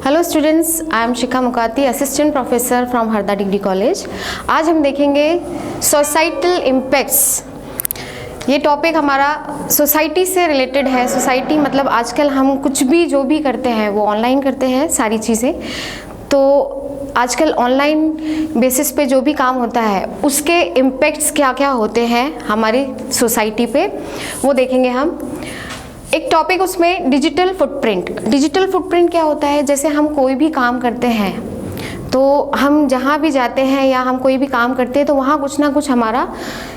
Hello students, I am Shikha Mukati, assistant professor from Harda degree college. आज हम देखेंगे societal impacts. ये टॉपिक हमारा सोसाइटी से रिलेटेड है। सोसाइटी मतलब आजकल हम कुछ भी जो भी करते हैं वो ऑनलाइन करते हैं सारी चीज़ें। तो आजकल ऑनलाइन बेसिस पे जो भी काम होता है उसके इम्पैक्ट्स क्या क्या होते हैं हमारी सोसाइटी पे, वो देखेंगे हम। एक टॉपिक उसमें डिजिटल फुटप्रिंट। डिजिटल फुटप्रिंट क्या होता है? जैसे हम कोई भी काम करते हैं तो हम जहाँ भी जाते हैं या हम कोई भी काम करते हैं तो वहाँ कुछ ना कुछ हमारा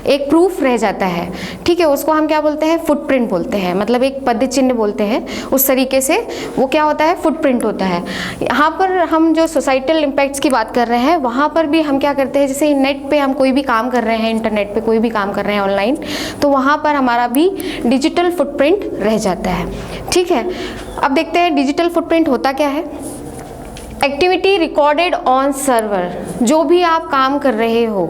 एक प्रूफ रह जाता है, ठीक है। उसको हम क्या बोलते हैं? फुटप्रिंट बोलते हैं, मतलब एक पद चिन्ह बोलते हैं। उस तरीके से वो क्या होता है? फुटप्रिंट होता है। यहाँ पर हम जो सोसाइटल इम्पैक्ट्स की बात कर रहे हैं वहाँ पर भी हम क्या करते हैं, जैसे नेट पे हम कोई भी काम कर रहे हैं, इंटरनेट पे कोई भी काम कर रहे हैं ऑनलाइन, तो वहाँ पर हमारा भी डिजिटल फुटप्रिंट रह जाता है, ठीक है। अब देखते हैं डिजिटल फुटप्रिंट होता क्या है। Activity recorded on server. जो भी आप काम कर रहे हो,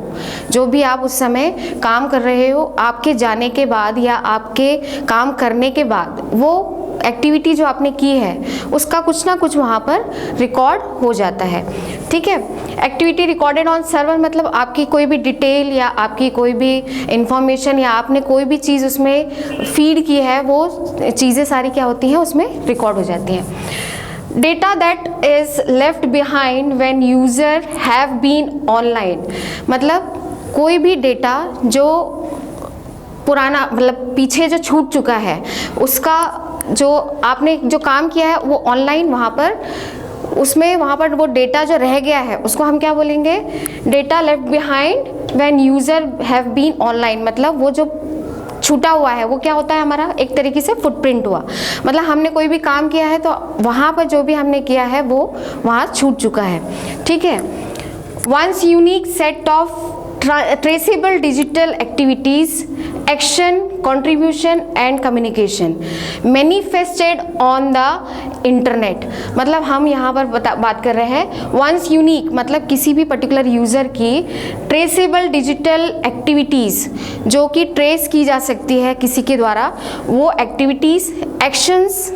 जो भी आप उस समय काम कर रहे हो, आपके जाने के बाद या आपके काम करने के बाद वो एक्टिविटी जो आपने की है उसका कुछ ना कुछ वहाँ पर रिकॉर्ड हो जाता है, ठीक है। एक्टिविटी रिकॉर्डेड ऑन सर्वर मतलब आपकी कोई भी डिटेल या आपकी कोई भी इंफॉर्मेशन या आपने कोई भी चीज़ उसमें फीड की है, वो चीज़ें सारी क्या होती हैं उसमें रिकॉर्ड हो जाती हैं। Data that is left behind when user have been online, मतलब कोई भी डेटा जो पुराना मतलब पीछे जो छूट चुका है उसका जो आपने जो काम किया है वो ऑनलाइन वहाँ पर उसमें वहाँ पर वो डेटा जो रह गया है उसको हम क्या बोलेंगे? Data left behind when user have been online, मतलब वो जो छूटा हुआ है वो क्या होता है? हमारा एक तरीके से फुटप्रिंट हुआ। मतलब हमने कोई भी काम किया है तो वहाँ पर जो भी हमने किया है वो वहाँ छूट चुका है, ठीक है। Once unique set of traceable digital activities, action, contribution and communication manifested on the internet. मतलब हम यहाँ पर बात कर रहे हैं वंस यूनिक मतलब किसी भी पर्टिकुलर यूज़र की ट्रेसेबल डिजिटल एक्टिविटीज़ जो कि ट्रेस की जा सकती है किसी के द्वारा, वो activities, actions,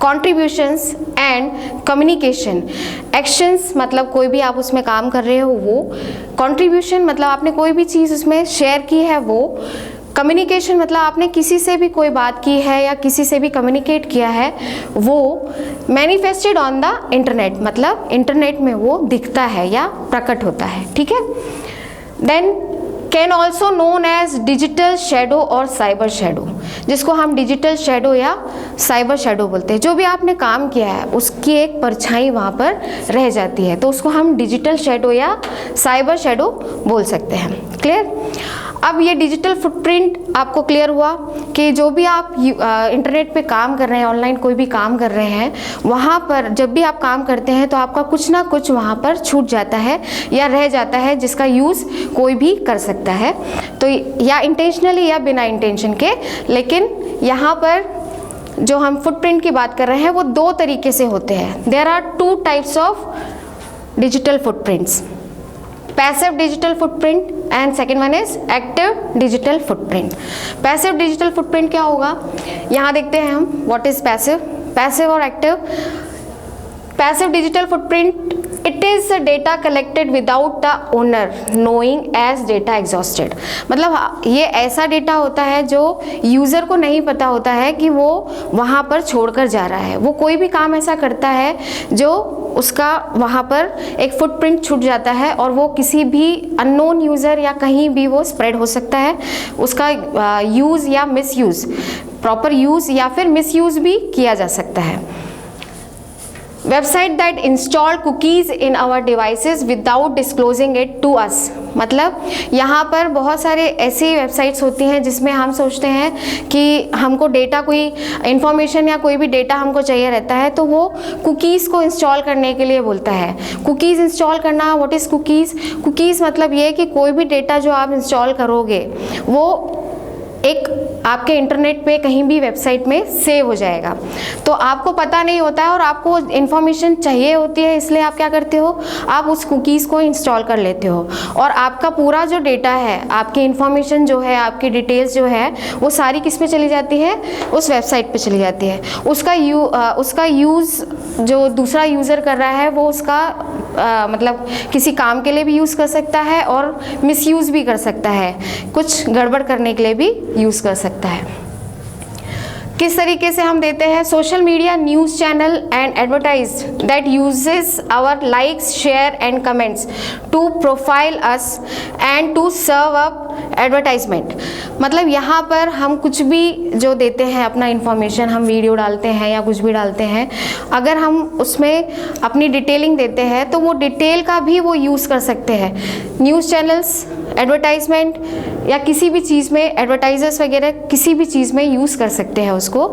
contributions and communication. Actions मतलब कोई भी आप उसमें काम कर रहे हो वो, कॉन्ट्रीब्यूशन मतलब आपने कोई भी चीज़ उसमें शेयर की है वो, कम्युनिकेशन मतलब आपने किसी से भी कोई बात की है या किसी से भी कम्युनिकेट किया है वो, मैनिफेस्टेड ऑन द इंटरनेट मतलब इंटरनेट में वो दिखता है या प्रकट होता है, ठीक है। Then can also known as digital shadow और साइबर शेडो, जिसको हम डिजिटल शेडो या साइबर शेडो बोलते हैं। जो भी आपने काम किया है उसकी एक परछाई वहाँ पर रह जाती है तो उसको हम डिजिटल शेडो या साइबर शेडो बोल सकते हैं। क्लियर? अब ये डिजिटल फुटप्रिंट आपको क्लियर हुआ कि जो भी आप इंटरनेट पे काम कर रहे हैं, ऑनलाइन कोई भी काम कर रहे हैं, वहाँ पर जब भी आप काम करते हैं तो आपका कुछ ना कुछ वहाँ पर छूट जाता है या रह जाता है जिसका यूज़ कोई भी कर सकता है, तो या इंटेंशनली या बिना इंटेंशन के। लेकिन यहाँ पर जो हम फुटप्रिंट की बात कर रहे हैं वो दो तरीके से होते हैं। There are two types of digital footprints, passive digital footprint and second one is active digital footprint. Passive digital footprint क्या होगा? यहाँ देखते हैं हम व्हाट इज पैसिव, पैसिव और active. Passive digital footprint it is data collected without the owner knowing as data exhausted, मतलब ये ऐसा डेटा होता है जो यूज़र को नहीं पता होता है कि वो वहाँ पर छोड़कर जा रहा है। वो कोई भी काम ऐसा करता है जो उसका वहाँ पर एक फुटप्रिंट छूट जाता है और वो किसी भी अननोन यूज़र या कहीं भी वो स्प्रेड हो सकता है। उसका यूज़ या मिसयूज़, प्रॉपर यूज़ या फिर मिसयूज़ भी किया जा सकता है। Website that install cookies in our devices without disclosing it to us, मतलब यहाँ पर बहुत सारे ऐसी वेबसाइट्स होती हैं जिसमें हम सोचते हैं कि हमको डेटा, कोई इन्फॉर्मेशन या कोई भी डेटा हमको चाहिए रहता है तो वो कुकीज़ को इंस्टॉल करने के लिए बोलता है। कुकीज़ इंस्टॉल करना, व्हाट इज़ कुकीज़? कुकीज़ मतलब ये कि कोई भी डेटा जो आप इंस्टॉल करोगे वो एक आपके इंटरनेट पे कहीं भी वेबसाइट में सेव हो जाएगा। तो आपको पता नहीं होता है और आपको इन्फॉर्मेशन चाहिए होती है, इसलिए आप क्या करते हो, आप उस कुकीज़ को इंस्टॉल कर लेते हो और आपका पूरा जो डेटा है, आपकी इन्फॉर्मेशन जो है, आपकी डिटेल्स जो है, वो सारी किस पे चली जाती है, उस वेबसाइट पे चली जाती है। उसका यूज़ जो दूसरा यूज़र कर रहा है वो उसका मतलब किसी काम के लिए भी यूज़ कर सकता है और मिसयूज़ भी कर सकता है, कुछ गड़बड़ करने के लिए भी यूज़ कर सकता है। किस तरीके से हम देते हैं, social media news channel and advertise that uses our likes share and comments to profile us and to serve up advertisement. मतलब यहाँ पर हम कुछ भी जो देते हैं अपना इंफॉर्मेशन, हम वीडियो डालते हैं या कुछ भी डालते हैं, अगर हम उसमें अपनी डिटेलिंग देते हैं तो वो डिटेल का भी वो यूज़ कर सकते हैं। न्यूज़ चैनल्स, एडवर्टाइजमेंट या किसी भी चीज़ में, एडवर्टाइजर्स वगैरह किसी भी चीज़ में यूज़ कर सकते हैं उसको।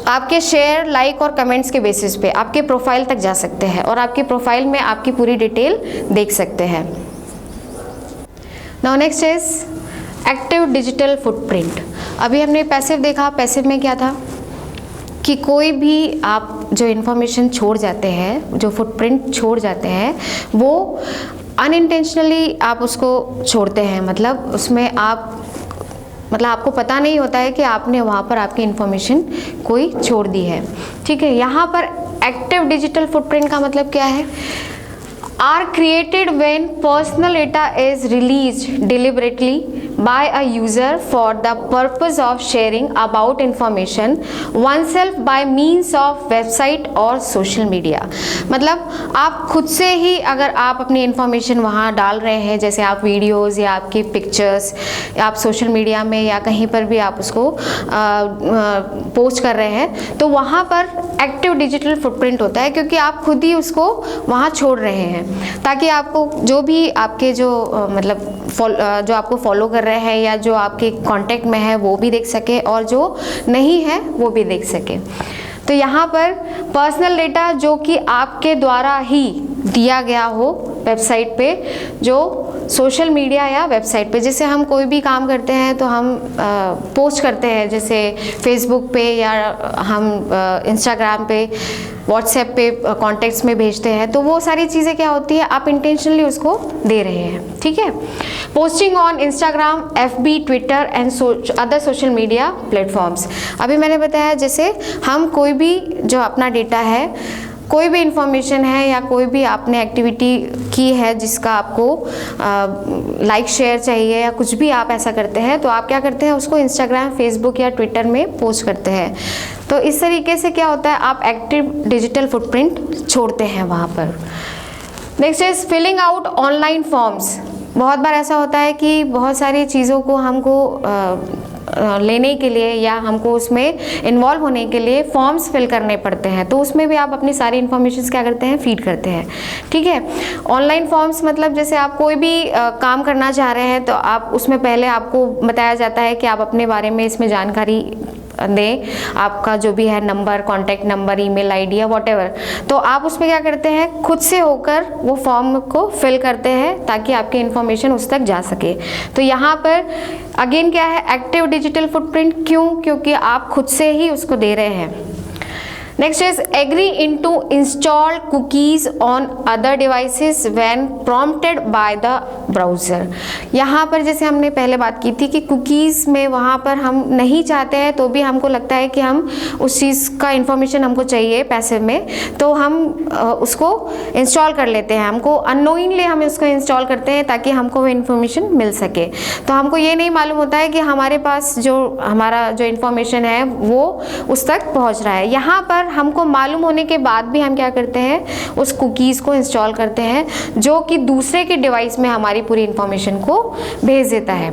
आपके शेयर, लाइक और कमेंट्स के बेसिस पे आपके प्रोफाइल तक जा सकते हैं और आपके प्रोफाइल में आपकी पूरी डिटेल देख सकते हैं। Now next is active digital footprint. अभी हमने पैसिव देखा, पैसिव में क्या था कि कोई भी आप जो इन्फॉर्मेशन छोड़ जाते हैं, जो फुटप्रिंट छोड़ जाते हैं, वो अनइंटेंशनली आप उसको छोड़ते हैं। मतलब उसमें आपको पता नहीं होता है कि आपने वहाँ पर आपकी इन्फॉर्मेशन कोई छोड़ दी है। ठीक है, यहाँ पर एक्टिव डिजिटल फुटप्रिंट का मतलब क्या है, are created when personal data is released deliberately by a user for the purpose of sharing about information oneself by means of website और social media। मतलब आप खुद से ही अगर आप अपनी इंफॉर्मेशन वहाँ डाल रहे हैं, जैसे आप वीडियोस या आपकी पिक्चर्स आप सोशल मीडिया में या कहीं पर भी आप उसको पोस्ट कर रहे हैं, तो वहाँ पर एक्टिव डिजिटल फुटप्रिंट होता है, क्योंकि आप खुद ही उसको वहाँ छोड़ रहे हैं ताकि आपको जो भी आपके जो जो आपको फॉलो कर रहे हैं या जो आपके कांटेक्ट में है वो भी देख सके और जो नहीं है वो भी देख सके। तो यहाँ पर पर्सनल डेटा जो कि आपके द्वारा ही दिया गया हो वेबसाइट पे, जो सोशल मीडिया या वेबसाइट पे, जैसे हम कोई भी काम करते हैं तो हम पोस्ट करते हैं, जैसे फेसबुक पे या हम इंस्टाग्राम पे, व्हाट्सएप पे कॉन्टेक्ट्स में भेजते हैं, तो वो सारी चीज़ें क्या होती है, आप इंटेंशनली उसको दे रहे हैं। ठीक है, posting on Instagram, FB, Twitter and other social media platforms. अभी मैंने बताया जैसे हम कोई भी जो अपना डेटा है, कोई भी इंफॉर्मेशन है या कोई भी आपने एक्टिविटी की है जिसका आपको लाइक शेयर चाहिए या कुछ भी आप ऐसा करते हैं, तो आप क्या करते हैं, उसको इंस्टाग्राम, फेसबुक या ट्विटर में पोस्ट करते हैं। तो इस तरीके से क्या होता है, आप एक्टिव डिजिटल फुटप्रिंट छोड़ते हैं वहाँ पर। Next is filling out online forms. बहुत बार ऐसा होता है कि बहुत सारी चीज़ों को हमको लेने के लिए या हमको उसमें इन्वॉल्व होने के लिए फॉर्म्स फिल करने पड़ते हैं, तो उसमें भी आप अपनी सारी इन्फॉर्मेशन क्या करते हैं, फीड करते हैं। ठीक है, ऑनलाइन फॉर्म्स मतलब जैसे आप कोई भी काम करना चाह रहे हैं तो आप उसमें पहले आपको बताया जाता है कि आप अपने बारे में इसमें जानकारी दें, आपका जो भी है number, contact number, email ID या व्हाटएवर, तो आप उसमें क्या करते हैं, खुद से होकर वो फॉर्म को फिल करते हैं ताकि आपकी इन्फॉर्मेशन उस तक जा सके। तो यहाँ पर अगेन क्या है, एक्टिव डिजिटल फुटप्रिंट। क्यों? क्योंकि आप खुद से ही उसको दे रहे हैं। Next is agree into install cookies on other devices when prompted by the browser. यहाँ पर जैसे हमने पहले बात की थी कि कुकीज़ में वहाँ पर हम नहीं चाहते हैं तो भी हमको लगता है कि हम उस चीज़ का इंफॉर्मेशन हमको चाहिए पैसिव में, तो हम उसको इंस्टॉल कर लेते हैं। हमको अननोइंगली हम उसको इंस्टॉल करते हैं ताकि हमको वो इन्फॉर्मेशन मिल सके। तो हमको ये नहीं मालूम होता है कि हमारे पास जो हमारा जो इन्फॉर्मेशन है वो उस तक पहुँच रहा है। यहाँ पर हमको मालूम होने के बाद भी हम क्या करते हैं, उस कुकीज़ को इंस्टॉल करते हैं जो कि दूसरे के डिवाइस में हमारी पूरी इंफॉर्मेशन को भेज देता है।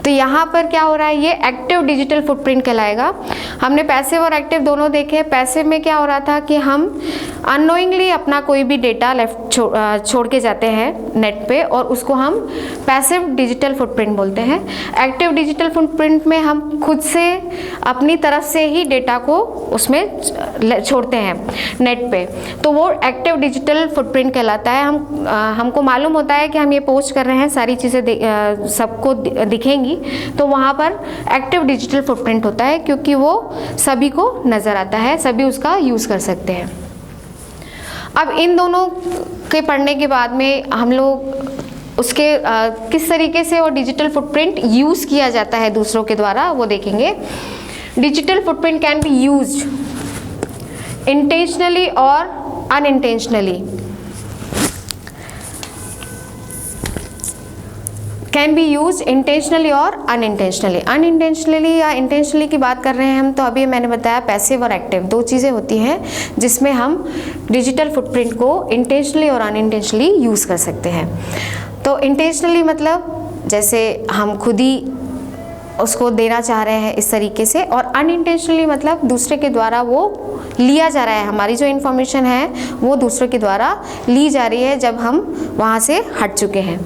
तो यहाँ पर क्या हो रहा है, ये एक्टिव डिजिटल फुटप्रिंट कहलाएगा। हमने पैसिव और एक्टिव दोनों देखे। पैसिव में क्या हो रहा था कि हम अननोइंगली अपना कोई भी डेटा छोड़ के जाते हैं नेट पे, और उसको हम पैसिव डिजिटल फुटप्रिंट बोलते हैं। एक्टिव डिजिटल फुटप्रिंट में हम खुद से अपनी तरफ से ही डेटा को उसमें छोड़ते हैं नेट पे, तो वो एक्टिव डिजिटल फुटप्रिंट कहलाता है। हमको मालूम होता है कि हम ये पोस्ट कर रहे हैं, सारी चीज़ें सबको दिखेंगी, तो वहाँ पर एक्टिव डिजिटल फुटप्रिंट होता है, क्योंकि वो सभी को नज़र आता है, सभी उसका यूज़ कर सकते हैं। अब इन दोनों के पढ़ने के बाद में हम लोग उसके किस तरीके से वो डिजिटल फुटप्रिंट यूज़ किया जाता है दूसरों के द्वारा, वो देखेंगे। Digital footprint can be used intentionally और unintentionally. Can be use intentionally और अनइंटेंशनली। अनइंटेंशनली या इंटेंशनली की बात कर रहे हैं हम, तो अभी मैंने बताया पैसिव और एक्टिव दो चीज़ें होती हैं जिसमें हम डिजिटल फुटप्रिंट को इंटेंशनली और अनइंटेंशनली यूज़ कर सकते हैं। तो इंटेंशनली मतलब जैसे हम खुद ही उसको देना चाह रहे हैं इस तरीके से, और अनइंटेंशनली मतलब दूसरे के द्वारा वो लिया जा रहा है, हमारी जो इन्फॉर्मेशन है वो दूसरे के द्वारा ली जा रही है जब हम वहाँ से हट चुके हैं।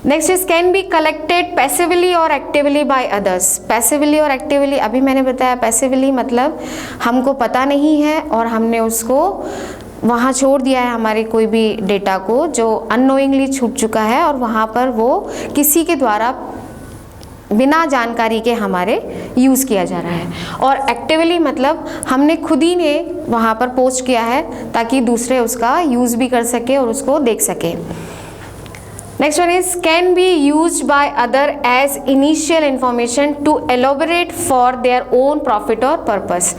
Next is can be collected passively और एक्टिवली बाय अदर्स। पैसिवली और एक्टिवली अभी मैंने बताया। पैसिवली मतलब हमको पता नहीं है और हमने उसको वहाँ छोड़ दिया है, हमारे कोई भी डेटा को जो अननोइंगली छूट चुका है, और वहाँ पर वो किसी के द्वारा बिना जानकारी के हमारे यूज़ किया जा रहा है। और एक्टिवली मतलब हमने खुद ही ने वहाँ पर पोस्ट किया है ताकि दूसरे उसका यूज़ भी कर सके और उसको देख सके। Next one is can be used by other as initial information to elaborate for their own profit or purpose।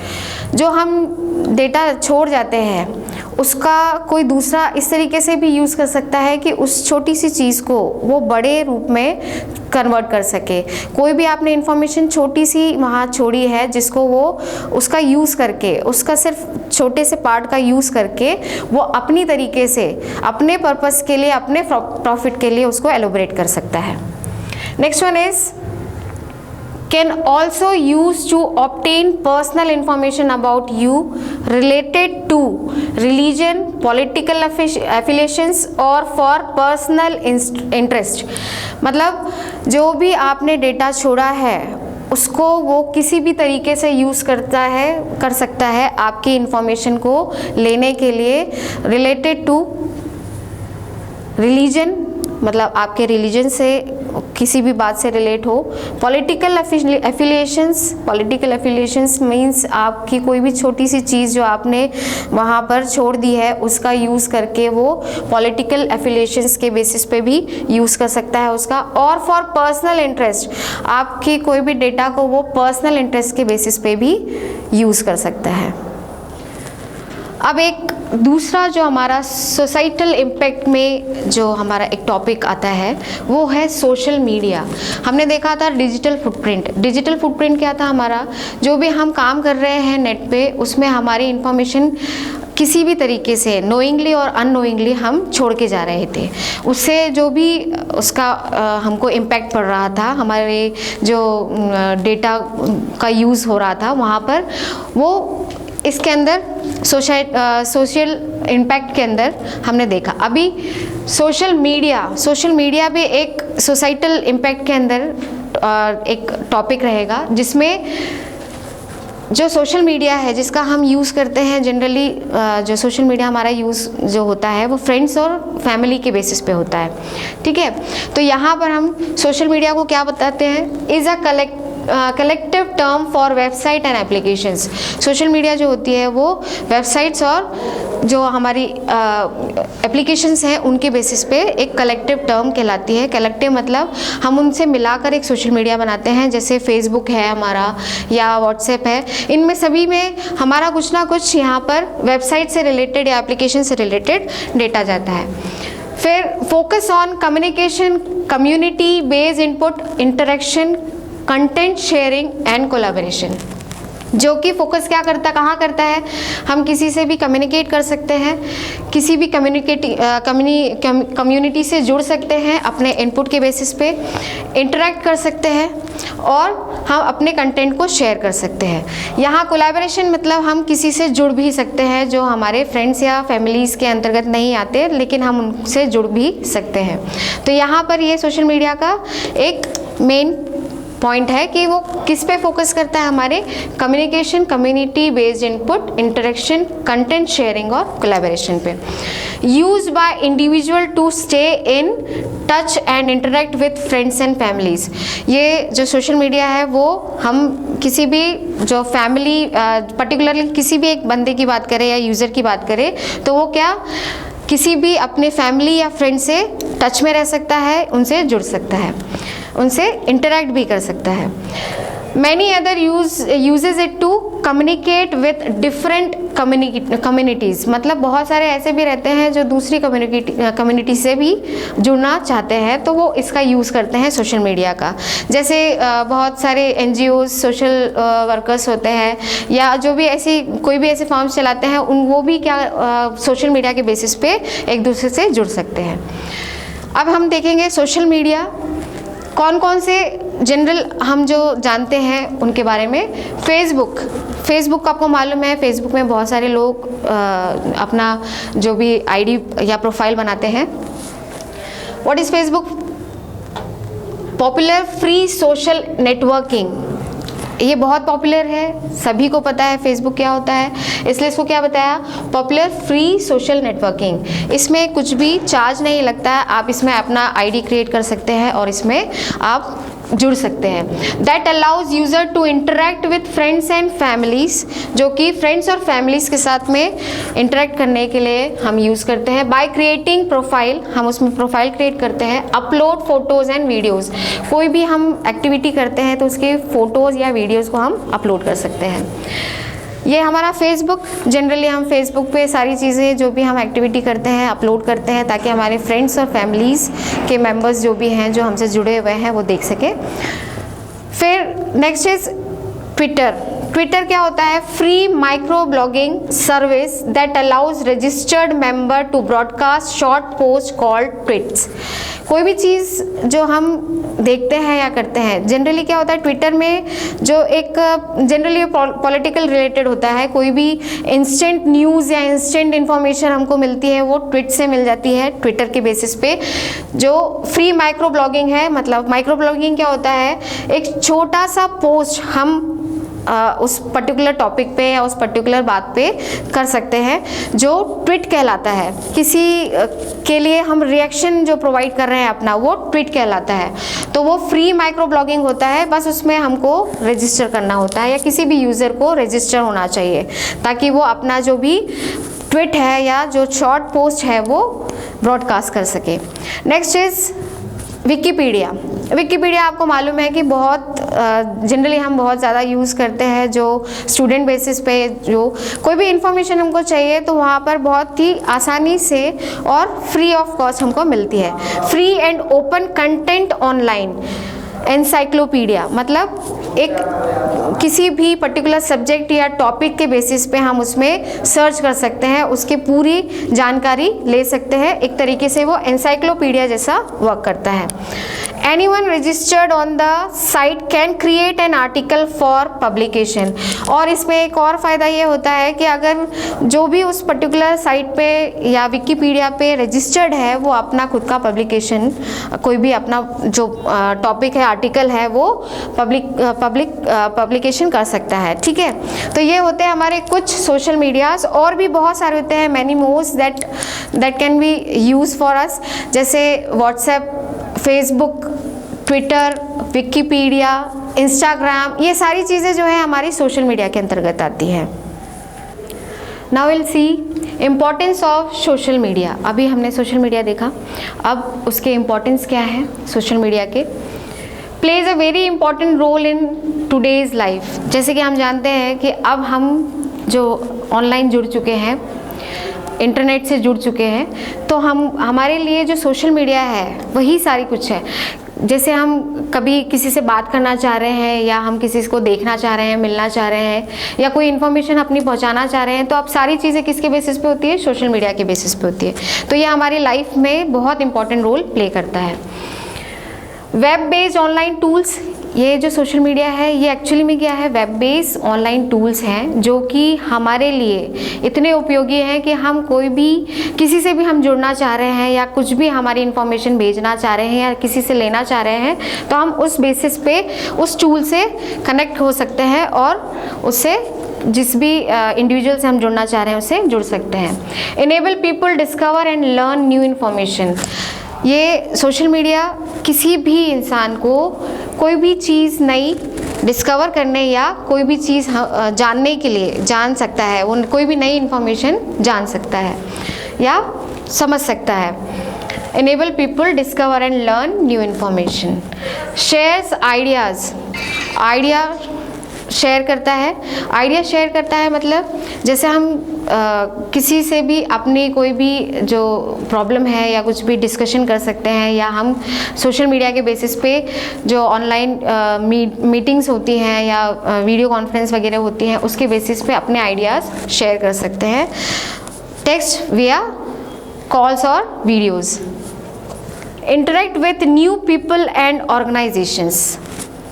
जो हम डेटा छोड़ जाते हैं उसका कोई दूसरा इस तरीके से भी यूज़ कर सकता है कि उस छोटी सी चीज़ को वो बड़े रूप में कन्वर्ट कर सके। कोई भी आपने इन्फॉर्मेशन छोटी सी वहाँ छोड़ी है जिसको वो उसका यूज़ करके, उसका सिर्फ छोटे से पार्ट का यूज़ करके वो अपनी तरीके से अपने पर्पस के लिए, अपने प्रॉफिट के लिए उसको एलोबरेट कर सकता है। Next one is can also use to obtain personal information about you related to religion, political affiliations or for personal interest। मतलब जो भी आपने डेटा छोड़ा है उसको वो किसी भी तरीके से यूज़ कर सकता है आपकी इंफॉर्मेशन को लेने के लिए। रिलेटेड टू रिलीजन मतलब आपके रिलीजन से किसी भी बात से रिलेट हो। पॉलिटिकल एफिलिएशंस मीन्स आपकी कोई भी छोटी सी चीज़ जो आपने वहाँ पर छोड़ दी है उसका यूज़ करके वो पॉलिटिकल एफिलिएशंस के बेसिस पे भी यूज़ कर सकता है उसका। और फॉर पर्सनल इंटरेस्ट आपकी कोई भी डेटा को वो पर्सनल इंटरेस्ट के बेसिस पे भी यूज़ कर सकता है। अब एक दूसरा जो हमारा सोसाइटल इम्पैक्ट में जो हमारा एक टॉपिक आता है वो है सोशल मीडिया। हमने देखा था डिजिटल फुटप्रिंट। डिजिटल फुटप्रिंट क्या था हमारा, जो भी हम काम कर रहे हैं नेट पे उसमें हमारी इंफॉर्मेशन किसी भी तरीके से नोइंगली और अननोइंगली हम छोड़ के जा रहे थे। उससे जो भी उसका हमको इम्पैक्ट पड़ रहा था, हमारे जो डेटा का यूज़ हो रहा था वहाँ पर, वो इसके अंदर सोशल इम्पैक्ट के अंदर हमने देखा। अभी सोशल मीडिया भी एक सोसाइटल इम्पैक्ट के अंदर एक टॉपिक रहेगा, जिसमें जो सोशल मीडिया है जिसका हम यूज़ करते हैं जनरली, जो सोशल मीडिया हमारा यूज़ जो होता है वो फ्रेंड्स और फैमिली के बेसिस पे होता है। ठीक है, तो यहाँ पर हम सोशल मीडिया को क्या बताते हैं, is a collective term for website and applications. Social media जो होती है वो वेबसाइट्स और जो हमारी एप्लीकेशंस हैं उनके बेसिस पे एक कलेक्टिव टर्म कहलाती है। कलेक्टिव मतलब हम उनसे मिलाकर एक सोशल मीडिया बनाते हैं, जैसे फेसबुक है हमारा या व्हाट्सएप है। इनमें सभी में हमारा कुछ ना कुछ यहाँ पर वेबसाइट से रिलेटेड या एप्लीकेशन से रिलेटेड डेटा जाता है। फिर focus on communication, community based input, interaction, content sharing and collaboration. जो कि फोकस क्या करता, कहाँ करता है, हम किसी से भी कम्युनिकेट कर सकते हैं, किसी भी कम्युनिटी से जुड़ सकते हैं, अपने इनपुट के बेसिस पे इंटरेक्ट कर सकते हैं और हम अपने कंटेंट को शेयर कर सकते हैं। यहाँ कोलैबोरेशन मतलब हम किसी से जुड़ भी सकते हैं जो हमारे फ्रेंड्स या फैमिलीज़ के अंतर्गत नहीं आते, लेकिन हम उनसे जुड़ भी सकते हैं। तो यहाँ पर ये सोशल मीडिया का एक मेन पॉइंट है कि वो किस पे फोकस करता है, हमारे communication, community based input, interaction, content sharing और कोलैबोरेशन पे। Use by individual to stay in touch and interact with friends and families. ये जो सोशल मीडिया है वो हम किसी भी जो फैमिली, पर्टिकुलरली किसी भी एक बंदे की बात करें या यूज़र की बात करें, तो वो क्या किसी भी अपने फैमिली या फ्रेंड से टच में रह सकता है, उनसे जुड़ सकता है, उनसे इंटरेक्ट भी कर सकता है। Many other uses it to communicate with different communities, मतलब बहुत सारे ऐसे भी रहते हैं जो दूसरी कम्युनिटी से भी जुड़ना चाहते हैं, तो वो इसका यूज़ करते हैं सोशल मीडिया का। जैसे बहुत सारे NGOs, सोशल वर्कर्स होते हैं या जो भी ऐसी कोई भी ऐसे फॉर्म्स चलाते हैं, वो भी क्या सोशल मीडिया के बेसिस पे एक दूसरे से जुड़ सकते हैं। अब हम देखेंगे सोशल मीडिया कौन कौन से जनरल हम जो जानते हैं उनके बारे में। फेसबुक आपको मालूम है, फेसबुक में बहुत सारे लोग अपना जो भी आईडी या प्रोफाइल बनाते हैं। What is Facebook? Popular free social networking, ये बहुत पॉपुलर है, सभी को पता है फेसबुक क्या होता है, इसलिए इसको क्या बताया, पॉपुलर फ्री सोशल नेटवर्किंग। इसमें कुछ भी चार्ज नहीं लगता है, आप इसमें अपना आईडी क्रिएट कर सकते हैं और इसमें आप जुड़ सकते हैं। That allows user to interact with friends and families, जो कि फ्रेंड्स और फैमिलीज़ के साथ में इंटरेक्ट करने के लिए हम यूज़ करते हैं। बाय क्रिएटिंग प्रोफाइल, हम उसमें प्रोफाइल क्रिएट करते हैं। अपलोड फोटोज़ एंड वीडियोज़, कोई भी हम एक्टिविटी करते हैं तो उसके फ़ोटोज़ या वीडियोज़ को हम अपलोड कर सकते हैं। ये हमारा फेसबुक, जनरली हम फेसबुक पे सारी चीज़ें जो भी हम एक्टिविटी करते हैं अपलोड करते हैं ताकि हमारे फ्रेंड्स और फैमिलीज़ के मेंबर्स जो भी हैं जो हमसे जुड़े हुए हैं वो देख सकें। फिर नेक्स्ट इज़ ट्विटर क्या होता है? Free micro blogging service that allows registered member to broadcast short post called tweets. कोई भी चीज़ जो हम देखते हैं या करते हैं, जनरली क्या होता है ट्विटर में, जो एक जनरली पॉलिटिकल रिलेटेड होता है, कोई भी इंस्टेंट न्यूज़ या इंस्टेंट इन्फॉर्मेशन हमको मिलती है वो ट्वीट से मिल जाती है, ट्विटर के बेसिस पे। जो फ्री माइक्रो ब्लॉगिंग है, मतलब माइक्रो ब्लॉगिंग क्या होता है, एक छोटा सा पोस्ट हम उस पर्टिकुलर टॉपिक पे या उस पर्टिकुलर बात पे कर सकते हैं, जो ट्वीट कहलाता है। किसी के लिए हम रिएक्शन जो प्रोवाइड कर रहे हैं अपना, वो ट्वीट कहलाता है। तो वो फ्री माइक्रो ब्लॉगिंग होता है, बस उसमें हमको रजिस्टर करना होता है या किसी भी यूज़र को रजिस्टर होना चाहिए ताकि वो अपना जो भी ट्वीट है या जो शॉर्ट पोस्ट है वो ब्रॉडकास्ट कर सके। नेक्स्ट इज़ विकीपीडिया आपको मालूम है कि बहुत जनरली हम बहुत ज़्यादा यूज़ करते हैं, जो स्टूडेंट बेसिस पे जो कोई भी इंफॉर्मेशन हमको चाहिए तो वहाँ पर बहुत ही आसानी से और फ्री ऑफ कॉस्ट हमको मिलती है। Free and open content online encyclopedia, मतलब एक किसी भी पर्टिकुलर सब्जेक्ट या टॉपिक के बेसिस पे हम उसमें सर्च कर सकते हैं, उसकी पूरी जानकारी ले सकते हैं। एक तरीके से वो एनसाइक्लोपीडिया जैसा वर्क करता है। Anyone registered on the site can create an article for publication। और इसमें एक और फ़ायदा ये होता है कि अगर जो भी उस पर्टिकुलर साइट पे या विकीपीडिया पे रजिस्टर्ड है वो अपना खुद का पब्लिकेशन, कोई भी अपना जो टॉपिक है, आर्टिकल है, वो पब्लिकेशन कर सकता है। ठीक है, तो ये होते हैं हमारे कुछ सोशल मीडियाज़, और भी बहुत सारे होते हैं, many mores that can be use for us, जैसे WhatsApp, Facebook, Twitter, Wikipedia, Instagram, ये सारी चीज़ें जो है हमारी सोशल मीडिया के अंतर्गत आती हैं। Now will see importance of social media. अभी हमने सोशल मीडिया देखा, अब उसके इम्पॉर्टेंस क्या है सोशल मीडिया के। Plays a very important role in today's life. जैसे कि हम जानते हैं कि अब हम जो ऑनलाइन जुड़ चुके हैं, इंटरनेट से जुड़ चुके हैं, तो हमारे लिए जो सोशल मीडिया है वही सारी कुछ है। जैसे हम कभी किसी से बात करना चाह रहे हैं या हम किसी को देखना चाह रहे हैं, मिलना चाह रहे हैं या कोई इन्फॉर्मेशन अपनी पहुंचाना चाह रहे हैं, तो अब सारी चीज़ें किसके बेसिस पे होती है? सोशल मीडिया के बेसिस पे होती है। तो ये हमारी लाइफ में बहुत इंपॉर्टेंट रोल प्ले करता है। वेब बेस्ड ऑनलाइन टूल्स, ये जो सोशल मीडिया है ये एक्चुअली में क्या है? वेब बेस्ड ऑनलाइन टूल्स हैं जो कि हमारे लिए इतने उपयोगी हैं कि हम कोई भी किसी से भी हम जुड़ना चाह रहे हैं या कुछ भी हमारी इंफॉर्मेशन भेजना चाह रहे हैं या किसी से लेना चाह रहे हैं, तो हम उस बेसिस पे उस टूल से कनेक्ट हो सकते हैं और उससे जिस भी इंडिविजुअल से हम जुड़ना चाह रहे हैं उससे जुड़ सकते हैं। Enable people discover and learn new information, ये सोशल मीडिया किसी भी इंसान को कोई भी चीज़ नई डिस्कवर करने या कोई भी चीज़ जानने के लिए जान सकता है, वो कोई भी नई इन्फॉर्मेशन जान सकता है या समझ सकता है। Enable people discover and learn new information. Shares ideas, idea share करता है। आइडिया शेयर करता है मतलब जैसे हम किसी से भी अपनी कोई भी जो प्रॉब्लम है या कुछ भी डिस्कशन कर सकते हैं, या हम सोशल मीडिया के बेसिस पे जो ऑनलाइन मीटिंग्स होती हैं या वीडियो कॉन्फ्रेंस वगैरह होती हैं उसके बेसिस पे अपने आइडियाज़ शेयर कर सकते हैं। टेक्स्ट विया कॉल्स और videos. Interact with new people and organisations,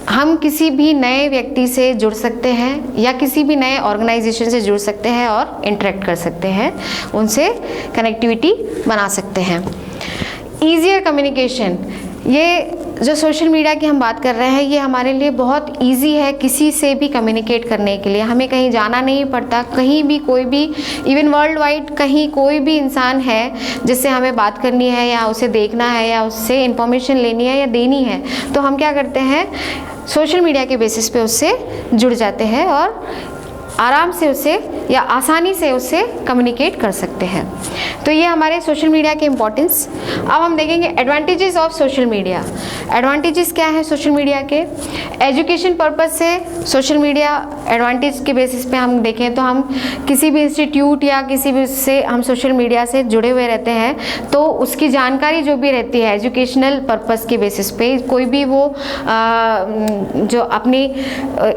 हम किसी भी नए व्यक्ति से जुड़ सकते हैं या किसी भी नए ऑर्गेनाइजेशन से जुड़ सकते हैं और इंटरेक्ट कर सकते हैं, उनसे कनेक्टिविटी बना सकते हैं। ईजियर कम्युनिकेशन, ये जो सोशल मीडिया की हम बात कर रहे हैं ये हमारे लिए बहुत इजी है किसी से भी कम्युनिकेट करने के लिए। हमें कहीं जाना नहीं पड़ता, कहीं भी कोई भी इवन वर्ल्ड वाइड कहीं कोई भी इंसान है जिससे हमें बात करनी है या उसे देखना है या उससे इंफॉर्मेशन लेनी है या देनी है, तो हम क्या करते हैं? सोशल मीडिया के बेसिस पे उससे जुड़ जाते हैं और आराम से उससे या आसानी से उससे कम्युनिकेट कर सकते हैं। तो ये हमारे सोशल मीडिया के इम्पोर्टेंस। अब हम देखेंगे advantages of social media. Advantages क्या है सोशल मीडिया के? एजुकेशन पर्पस से सोशल मीडिया एडवांटेज के बेसिस पे हम देखें तो हम किसी भी इंस्टीट्यूट या किसी भी उससे हम सोशल मीडिया से जुड़े हुए रहते हैं, तो उसकी जानकारी जो भी रहती है एजुकेशनल पर्पस के बेसिस पे, कोई भी वो जो अपनी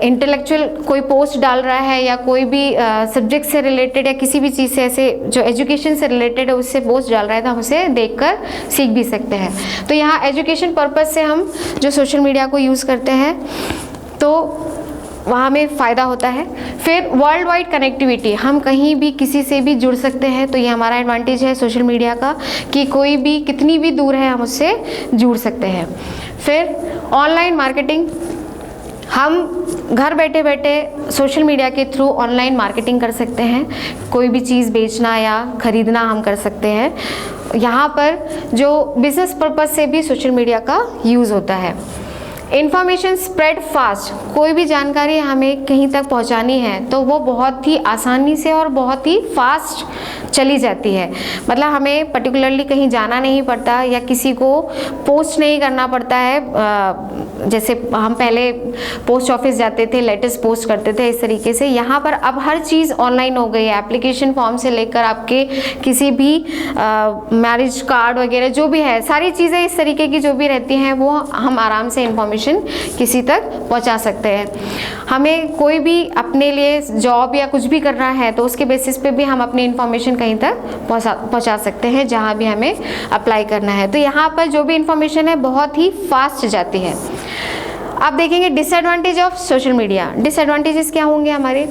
इंटेलेक्चुअल कोई पोस्ट डाल रहा है या कोई भी सब्जेक्ट से रिलेटेड या किसी भी चीज़ से ऐसे जो एजुकेशन से रिलेटेड है उससे पोस्ट डाल रहा है, तो हम उसे देखकर सीख भी सकते हैं। तो यहाँ एजुकेशन पर्पस से हम जो सोशल मीडिया को यूज़ करते हैं तो वहाँ हमें फ़ायदा होता है। फिर वर्ल्ड वाइड कनेक्टिविटी, हम कहीं भी किसी से भी जुड़ सकते हैं, तो ये हमारा एडवांटेज है सोशल मीडिया का कि कोई भी कितनी भी दूर है हम उससे जुड़ सकते हैं। फिर ऑनलाइन मार्केटिंग, हम घर बैठे बैठे सोशल मीडिया के थ्रू ऑनलाइन मार्केटिंग कर सकते हैं, कोई भी चीज़ बेचना या ख़रीदना हम कर सकते हैं। यहाँ पर जो बिज़नेस पर्पस से भी सोशल मीडिया का यूज़ होता है। इन्फॉर्मेशन स्प्रेड फास्ट, कोई भी जानकारी हमें कहीं तक पहुंचानी है तो वो बहुत ही आसानी से और बहुत ही फास्ट चली जाती है। मतलब हमें पर्टिकुलरली कहीं जाना नहीं पड़ता या किसी को पोस्ट नहीं करना पड़ता है। जैसे हम पहले पोस्ट ऑफिस जाते थे, लेटर्स पोस्ट करते थे, इस तरीके से यहाँ पर अब हर चीज़ ऑनलाइन हो गई है। एप्लीकेशन फॉर्म से लेकर आपके किसी भी मैरिज कार्ड वगैरह जो भी है, सारी चीज़ें इस तरीके की जो भी रहती हैं वो हम आराम से इंफॉर्मेशन किसी तक पहुंचा सकते हैं। हमें कोई भी अपने लिए जॉब या कुछ भी करना है तो उसके बेसिस पे भी हम अपनी इंफॉर्मेशन कहीं तक पहुंचा सकते हैं जहां भी हमें अप्लाई करना है। तो यहाँ पर जो भी इंफॉर्मेशन है बहुत ही फास्ट जाती है। आप देखेंगे disadvantage of social media. Disadvantages क्या होंगे हमारे?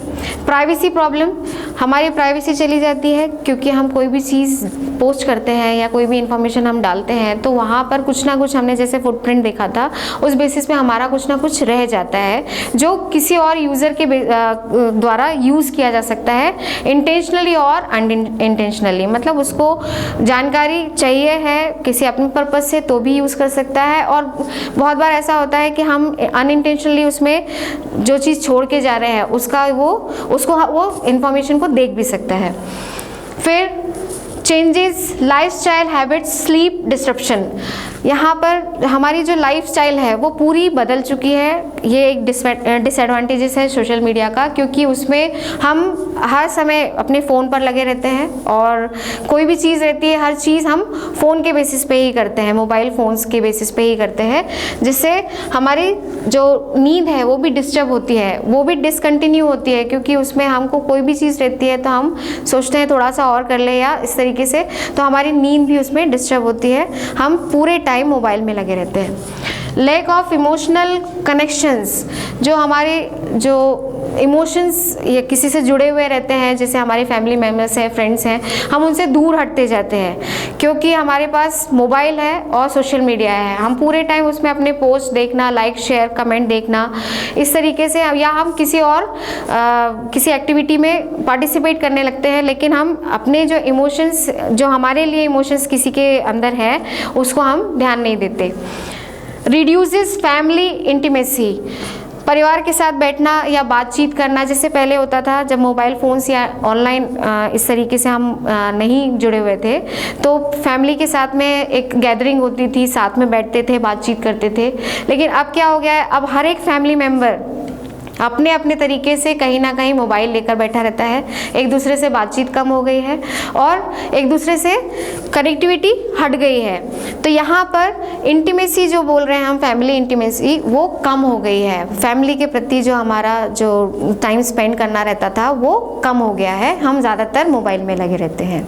प्राइवेसी प्रॉब्लम, हमारी प्राइवेसी चली जाती है क्योंकि हम कोई भी चीज़ पोस्ट करते हैं या कोई भी इंफॉर्मेशन हम डालते हैं तो वहाँ पर कुछ ना कुछ हमने जैसे फुटप्रिंट देखा था उस बेसिस पे हमारा कुछ ना कुछ रह जाता है जो किसी और यूज़र के द्वारा यूज़ किया जा सकता है, इंटेंशनली और अनइंटेंशनली। मतलब उसको जानकारी चाहिए है किसी अपने पर्पज़ से तो भी यूज़ कर सकता है, और बहुत बार ऐसा होता है कि हम अनइंटेंशनली उसमें जो चीज़ छोड़ के जा रहे हैं उसको वो इंफॉर्मेशन को देख भी सकता है। फिर changes lifestyle habits, sleep disruption, यहाँ पर हमारी जो लाइफस्टाइल है वो पूरी बदल चुकी है। ये एक डिसएडवांटेजेस है सोशल मीडिया का, क्योंकि उसमें हम हर समय अपने फ़ोन पर लगे रहते हैं और कोई भी चीज़ रहती है, हर चीज़ हम फ़ोन के बेसिस पे ही करते हैं, मोबाइल फ़ोन्स के बेसिस पे ही करते हैं, जिससे हमारी जो नींद है वो भी डिस्टर्ब होती है, वो भी डिसकंटिन्यू होती है, क्योंकि उसमें हमको कोई भी चीज़ रहती है तो हम सोचते हैं थोड़ा सा और कर ले या इस तरीके से, तो हमारी नींद भी उसमें डिस्टर्ब होती है, हम पूरे टाइम मोबाइल में लगे रहते हैं। लैक ऑफ इमोशनल कनेक्शंस, जो हमारे जो इमोशंस या किसी से जुड़े हुए रहते हैं, जैसे हमारे फैमिली मेम्बर्स हैं, फ्रेंड्स हैं, हम उनसे दूर हटते जाते हैं क्योंकि हमारे पास मोबाइल है और सोशल मीडिया है। हम पूरे टाइम उसमें अपने पोस्ट देखना, लाइक शेयर कमेंट देखना, इस तरीके से, या हम किसी और किसी एक्टिविटी में पार्टिसिपेट करने लगते हैं, लेकिन हम अपने जो इमोशंस, जो हमारे लिए इमोशंस किसी के अंदर है, उसको हम ध्यान नहीं देते। रिड्यूसेस फैमिली इंटीमेसी, परिवार के साथ बैठना या बातचीत करना, जैसे पहले होता था जब मोबाइल फ़ोन्स या ऑनलाइन इस तरीके से हम नहीं जुड़े हुए थे, तो फैमिली के साथ में एक गैदरिंग होती थी, साथ में बैठते थे, बातचीत करते थे। लेकिन अब क्या हो गया है, अब हर एक फैमिली मेम्बर अपने अपने तरीके से कहीं ना कहीं मोबाइल लेकर बैठा रहता है, एक दूसरे से बातचीत कम हो गई है और एक दूसरे से कनेक्टिविटी हट गई है। तो यहाँ पर इंटीमेसी जो बोल रहे हैं हम, फैमिली इंटीमेसी, वो कम हो गई है। फैमिली के प्रति जो हमारा जो टाइम स्पेंड करना रहता था वो कम हो गया है, हम ज़्यादातर मोबाइल में लगे रहते हैं।